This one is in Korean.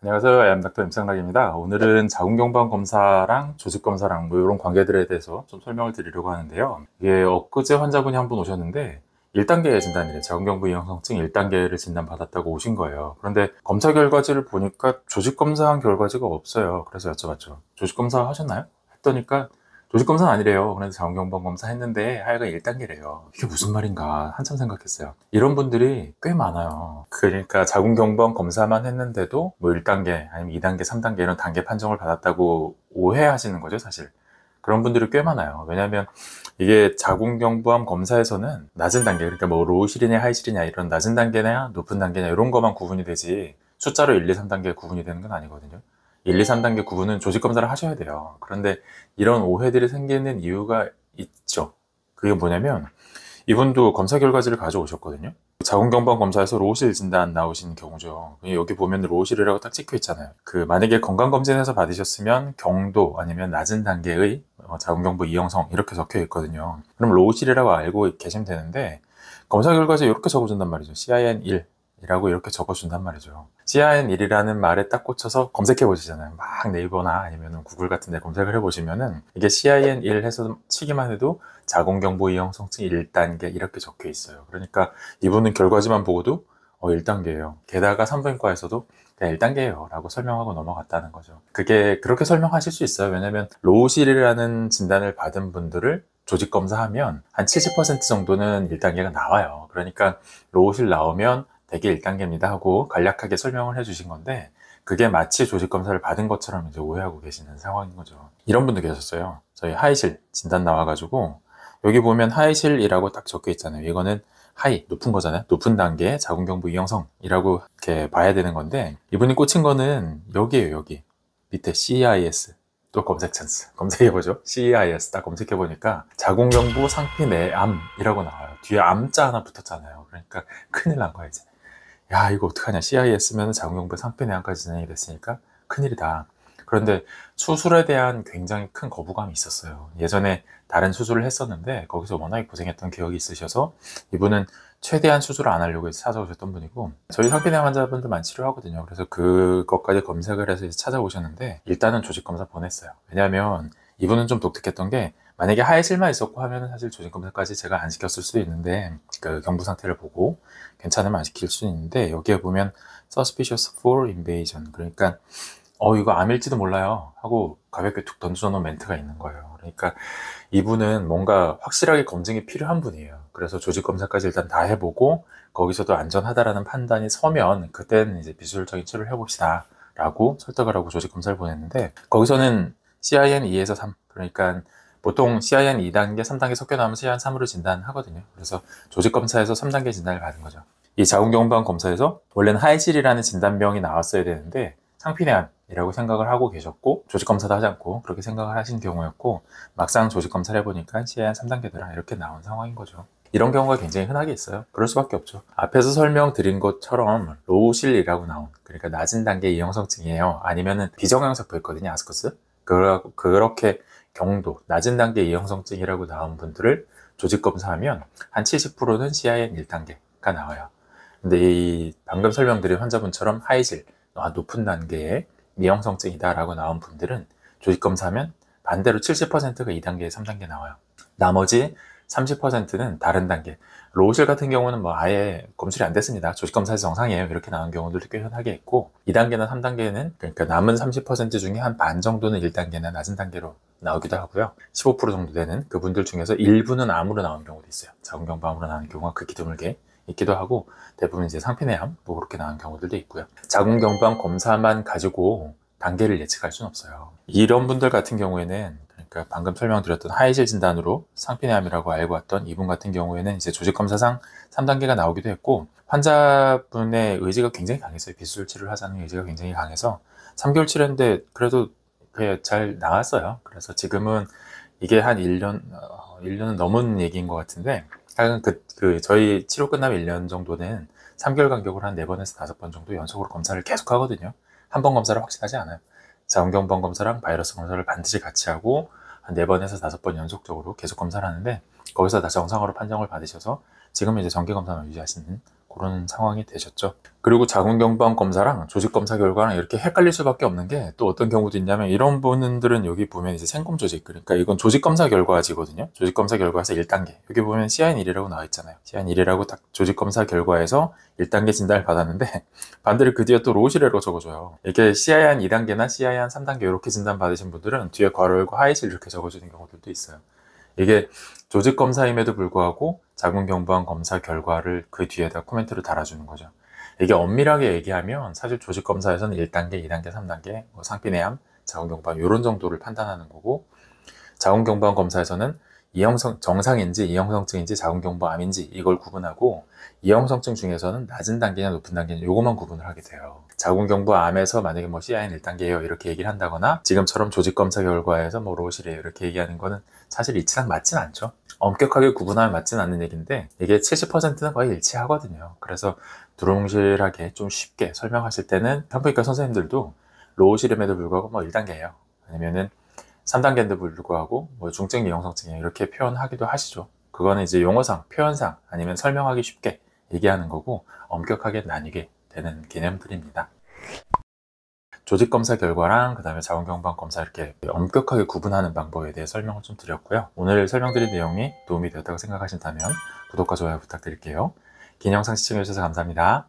안녕하세요. 엠닥터 임상락입니다. 오늘은 자궁경부암 검사랑 조직검사랑 이런 관계들에 대해서 좀 설명을 드리려고 하는데요. 이게 엊그제 환자분이 한 분 오셨는데 1단계 진단이래요. 자궁경부 이형성증 1단계를 진단받았다고 오신 거예요. 그런데 검사 결과지를 보니까 조직검사한 결과지가 없어요. 그래서 여쭤봤죠. 조직검사 하셨나요? 했더니까 조직검사는 아니래요. 그래서 자궁경부암 검사 했는데 하여간 1단계래요. 이게 무슨 말인가 한참 생각했어요. 이런 분들이 꽤 많아요. 그러니까 자궁경부암 검사만 했는데도 뭐 1단계 아니면 2단계, 3단계 이런 단계 판정을 받았다고 오해하시는 거죠, 사실. 그런 분들이 꽤 많아요. 왜냐하면 이게 자궁경부암 검사에서는 낮은 단계, 그러니까 뭐 로우실이냐 하이실이냐 이런 낮은 단계냐 높은 단계냐 이런 것만 구분이 되지 숫자로 1, 2, 3단계 구분이 되는 건 아니거든요. 1, 2, 3단계 구분은 조직검사를 하셔야 돼요. 그런데 이런 오해들이 생기는 이유가 있죠. 그게 뭐냐면 이분도 검사 결과지를 가져오셨거든요. 자궁경부암 검사에서 로우실 진단 나오신 경우죠. 여기 보면 로우실이라고 딱 찍혀 있잖아요. 만약에 건강검진에서 받으셨으면 경도 아니면 낮은 단계의 자궁경부 이형성 이렇게 적혀 있거든요. 그럼 로우실이라고 알고 계시면 되는데 검사 결과지에 이렇게 적어준단 말이죠. CIN1 이라고 이렇게 적어준단 말이죠. CIN1이라는 말에 딱 꽂혀서 검색해 보시잖아요. 막 네이버나 아니면 구글 같은 데 검색을 해 보시면은 이게 CIN1 해서 치기만 해도 자궁경부 이형성증 1단계 이렇게 적혀 있어요. 그러니까 이분은 결과지만 보고도 1단계예요. 게다가 산부인과에서도 그냥 1단계예요 라고 설명하고 넘어갔다는 거죠. 그게 그렇게 설명하실 수 있어요. 왜냐면 로우실이라는 진단을 받은 분들을 조직검사하면 한 70% 정도는 1단계가 나와요. 그러니까 로우실 나오면 대개 1단계입니다 하고 간략하게 설명을 해주신 건데 그게 마치 조직검사를 받은 것처럼 이제 오해하고 계시는 상황인 거죠. 이런 분도 계셨어요. 저희 하이실 진단 나와가지고 여기 보면 하이실이라고 딱 적혀 있잖아요. 이거는 하이, 높은 거잖아요. 높은 단계 자궁경부 이형성이라고 이렇게 봐야 되는 건데 이분이 꽂힌 거는 여기에요. 여기 밑에 CIS 또 검색 찬스 검색해보죠. CIS 딱 검색해보니까 자궁경부 상피내암이라고 나와요. 뒤에 암자 하나 붙었잖아요. 그러니까 큰일 난 거야 이제. 야 이거 어떡하냐. CIS면 자궁경부 상피내암까지 진행이 됐으니까 큰일이다. 그런데 수술에 대한 굉장히 큰 거부감이 있었어요. 예전에 다른 수술을 했었는데 거기서 워낙에 고생했던 기억이 있으셔서 이분은 최대한 수술을 안 하려고 찾아오셨던 분이고 저희 상피내암 환자분들 많이 치료하거든요. 그래서 그것까지 검색을 해서 찾아오셨는데 일단은 조직검사 보냈어요. 왜냐하면 이분은 좀 독특했던 게 만약에 하이실만 있었고 하면 사실 조직검사까지 제가 안 시켰을 수도 있는데 그 경부 상태를 보고 괜찮으면 안 시킬 수는 있는데 여기에 보면 suspicious for invasion 그러니까 이거 암일지도 몰라요 하고 가볍게 툭 던져놓은 멘트가 있는 거예요. 그러니까 이분은 뭔가 확실하게 검증이 필요한 분이에요. 그래서 조직검사까지 일단 다 해보고 거기서도 안전하다라는 판단이 서면 그때는 이제 비주얼적인 치료를 해봅시다 라고 설득을 하고 조직검사를 보냈는데 거기서는 CIN 2에서 3 그러니까 보통 CIN 2단계, 3단계 섞여 나오면 CIN 3으로 진단하거든요. 그래서 조직검사에서 3단계 진단을 받은 거죠. 이 자궁경부암 검사에서 원래는 하이실이라는 진단명이 나왔어야 되는데 상피내암이라고 생각을 하고 계셨고 조직검사도 하지 않고 그렇게 생각을 하신 경우였고 막상 조직검사를 해보니까 CIN 3단계더라 이렇게 나온 상황인 거죠. 이런 경우가 굉장히 흔하게 있어요. 그럴 수밖에 없죠. 앞에서 설명드린 것처럼 로우실이라고 나온 그러니까 낮은 단계 이형성증이에요. 아니면은 비정형석부였거든요. 아스커스. 그렇게 경도 낮은 단계 이형성증이라고 나온 분들을 조직검사하면 한 70%는 CIN 1단계가 나와요. 근데 이 방금 설명드린 환자분처럼 하이실 높은 단계의 미형성증이다 라고 나온 분들은 조직검사하면 반대로 70%가 2단계, 3단계 나와요. 나머지 30%는 다른 단계. 로우실 같은 경우는 뭐 아예 검출이 안 됐습니다. 조직검사에서 정상이에요. 이렇게 나온 경우들도 꽤 흔하게 있고 2단계나 3단계는 그러니까 남은 30% 중에 한 반 정도는 1단계나 낮은 단계로 나오기도 하고요. 15% 정도 되는 그분들 중에서 일부는 암으로 나온 경우도 있어요. 자궁경부암으로 나오는 경우가 극히 드물게 있기도 하고 대부분 이제 상피내암 뭐 그렇게 나온 경우들도 있고요. 자궁경부암 검사만 가지고 단계를 예측할 수는 없어요. 이런 분들 같은 경우에는 그러니까 방금 설명드렸던 하이실 진단으로 상피내암이라고 알고 왔던 이분 같은 경우에는 이제 조직검사상 3단계가 나오기도 했고 환자분의 의지가 굉장히 강했어요. 비수술 치료를 하자는 의지가 굉장히 강해서 3개월 치료했는데 그래도 잘 나왔어요. 그래서 지금은 이게 한 1년은 넘은 얘기인 것 같은데 하여간 저희 치료 끝나면 1년 정도는 3개월 간격으로 한 4번에서 5번 정도 연속으로 검사를 계속 하거든요. 한 번 검사를 확실하지 않아요. 자궁경부암 검사랑 바이러스 검사를 반드시 같이 하고 한 4번에서 5번 연속적으로 계속 검사를 하는데 거기서 다 정상으로 판정을 받으셔서 지금은 이제 정기검사만 유지하시는 그런 상황이 되셨죠. 그리고 자궁경부암 검사랑 조직검사 결과랑 이렇게 헷갈릴 수밖에 없는 게 또 어떤 경우도 있냐면, 이런 분들은 여기 보면 이제 생검 조직, 그러니까 이건 조직검사 결과지거든요. 조직검사 결과에서 1단계, 여기 보면 CIN1이라고 나와 있잖아요. CIN1이라고 딱 조직검사 결과에서 1단계 진단을 받았는데 반대로 그 뒤에 또 로우시레로 적어줘요. 이게 CIN 2단계나 CIN 3단계 이렇게 진단 받으신 분들은 뒤에 괄호 열고 하이실 이렇게 적어주는 경우들도 있어요. 이게 조직검사임에도 불구하고 자궁경부암 검사 결과를 그 뒤에다 코멘트를 달아주는 거죠. 이게 엄밀하게 얘기하면 사실 조직검사에서는 1단계, 2단계, 3단계, 뭐 상피내암, 자궁경부암 이런 정도를 판단하는 거고, 자궁경부암 검사에서는 이형성 정상인지 이형성증인지 자궁경부암인지 이걸 구분하고, 이형성증 중에서는 낮은 단계냐 높은 단계냐 요것만 구분을 하게 돼요. 자궁경부암에서 만약에 뭐 CIN 1단계예요 이렇게 얘기를 한다거나, 지금처럼 조직검사 결과에서 뭐 로실이에요 이렇게 얘기하는 거는 사실 이치랑 맞진 않죠. 엄격하게 구분하면 맞진 않는 얘기인데, 이게 70%는 거의 일치하거든요. 그래서 두루뭉실하게 좀 쉽게 설명하실 때는 산부인과 선생님들도 로우실임에도 불구하고 뭐 1단계예요 아니면은 3단계인데 불구하고 뭐 중증 이형성증이에요 이렇게 표현하기도 하시죠. 그거는 이제 용어상, 표현상 아니면 설명하기 쉽게 얘기하는 거고, 엄격하게 나뉘게 되는 개념들입니다. 조직검사 결과랑 그 다음에 자궁경부암 검사 이렇게 엄격하게 구분하는 방법에 대해 설명을 좀 드렸고요. 오늘 설명드린 내용이 도움이 되었다고 생각하신다면 구독과 좋아요 부탁드릴게요. 긴 영상 시청해주셔서 감사합니다.